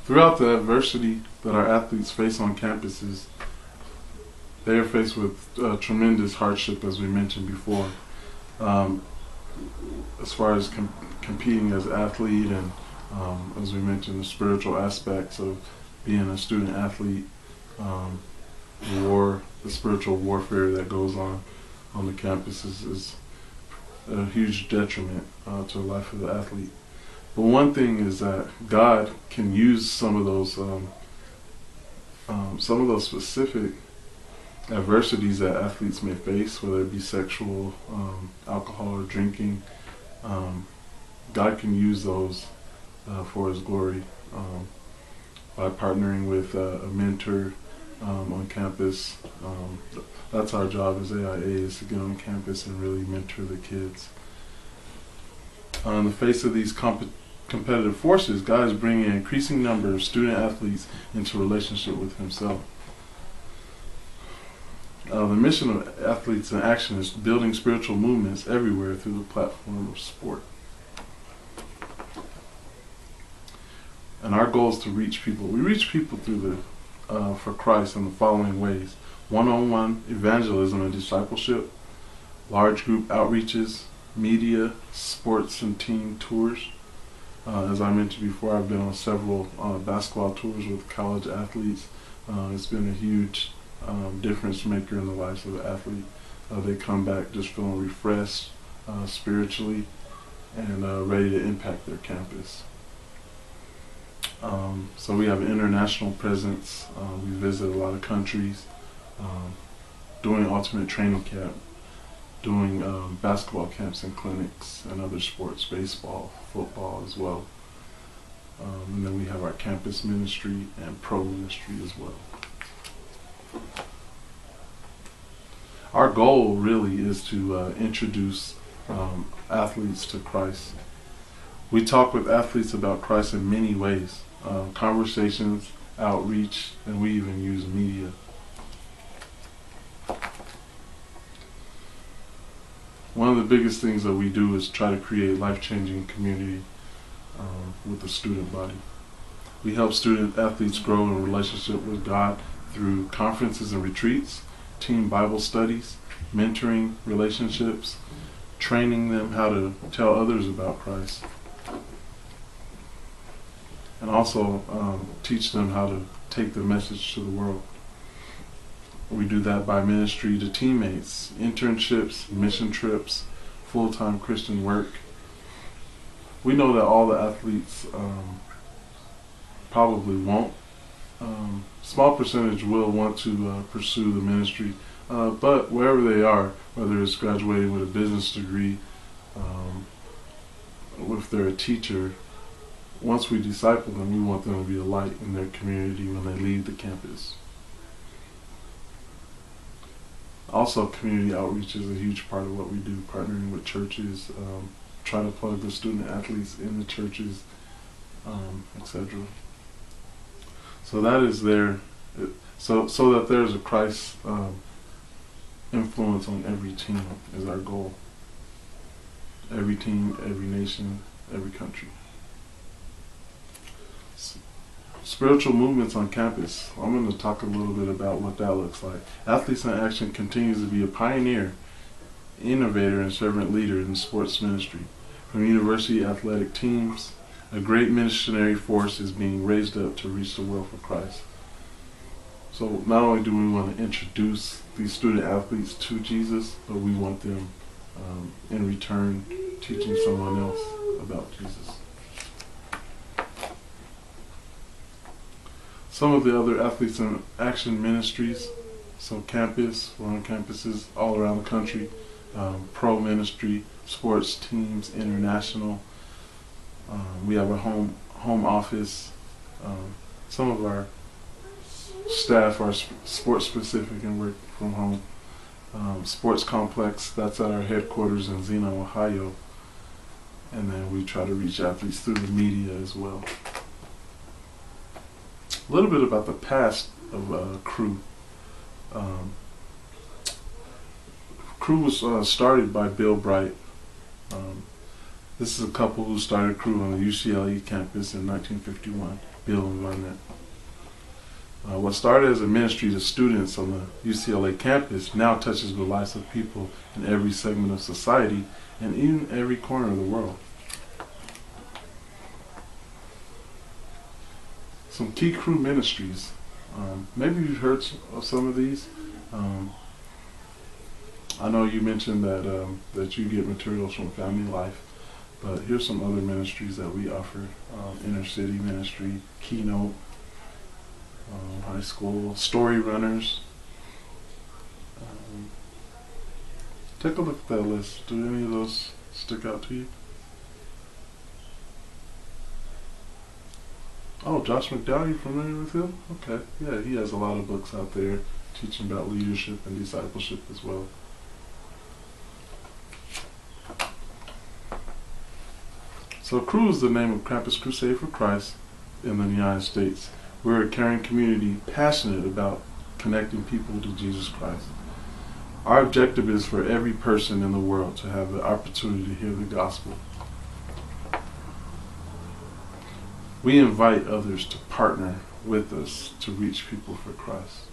Throughout the adversity that our athletes face on campuses, they are faced with tremendous hardship, as we mentioned before, as far as competing as an athlete and, as we mentioned, the spiritual aspects of being a student athlete, the spiritual warfare that goes on the campus is a huge detriment to the life of the athlete. But one thing is that God can use some of those specific adversities that athletes may face, whether it be sexual, alcohol, or drinking. God can use those for His glory by partnering with a mentor on campus. That's our job as AIA, is to get on campus and really mentor the kids. In the face of these competitive forces, God is bringing an increasing number of student athletes into relationship with Himself. The mission of Athletes in Action is building spiritual movements everywhere through the platform of sport. And our goal is to reach people. We reach people through for Christ in the following ways: one-on-one evangelism and discipleship, large group outreaches, media, sports and team tours. As I mentioned before, I've been on several basketball tours with college athletes. It's been a huge difference maker in the lives of the athlete. They come back just feeling refreshed spiritually and ready to impact their campus. So we have an international presence. We visit a lot of countries, doing ultimate training camp, doing basketball camps and clinics and other sports, baseball, football as well. And then we have our campus ministry and pro ministry as well. Our goal really is to introduce athletes to Christ. We talk with athletes about Christ in many ways: conversations, outreach, and we even use media. One of the biggest things that we do is try to create life-changing community with the student body. We help student athletes grow in relationship with God through conferences and retreats, team Bible studies, mentoring relationships, training them how to tell others about Christ, and also teach them how to take the message to the world. We do that by ministry to teammates, internships, mission trips, full-time Christian work. We know that all the athletes probably won't. Small percentage will want to pursue the ministry, but wherever they are, whether it's graduating with a business degree, if they're a teacher, once we disciple them, we want them to be a light in their community when they leave the campus. Also, community outreach is a huge part of what we do, partnering with churches, trying to plug the student athletes in the churches, etc. So that is there, so that there's a Christ influence on every team is our goal. Every team, every nation, every country. Spiritual movements on campus. I'm going to talk a little bit about what that looks like. Athletes in Action continues to be a pioneer, innovator, and servant leader in sports ministry. From university athletic teams, a great missionary force is being raised up to reach the world for Christ. So not only do we want to introduce these student athletes to Jesus, but we want them in return teaching someone else about Jesus. Some of the other Athletes in Action ministries, so campus, we're on campuses all around the country, pro ministry, sports teams, international. We have a home office. Some of our staff are sports specific and work from home. Sports complex, that's at our headquarters in Xenia, Ohio. And then we try to reach athletes through the media as well. A little bit about the past of Crew. Crew was started by Bill Bright. This is a couple who started Crew on the UCLA campus in 1951. build and run that. What started as a ministry to students on the UCLA campus now touches the lives of people in every segment of society and even every corner of the world. Some key crew ministries. Maybe you've heard of some of these. I know you mentioned that you get materials from Family Life, but here's some other ministries that we offer. Inner City Ministry, Keynote, High School, Story Runners. Take a look at that list. Do any of those stick out to you? Oh, Josh McDowell, you familiar with him? Okay, yeah, he has a lot of books out there teaching about leadership and discipleship as well. So Cru is the name of Campus Crusade for Christ in the United States. We're a caring community passionate about connecting people to Jesus Christ. Our objective is for every person in the world to have the opportunity to hear the gospel. We invite others to partner with us to reach people for Christ.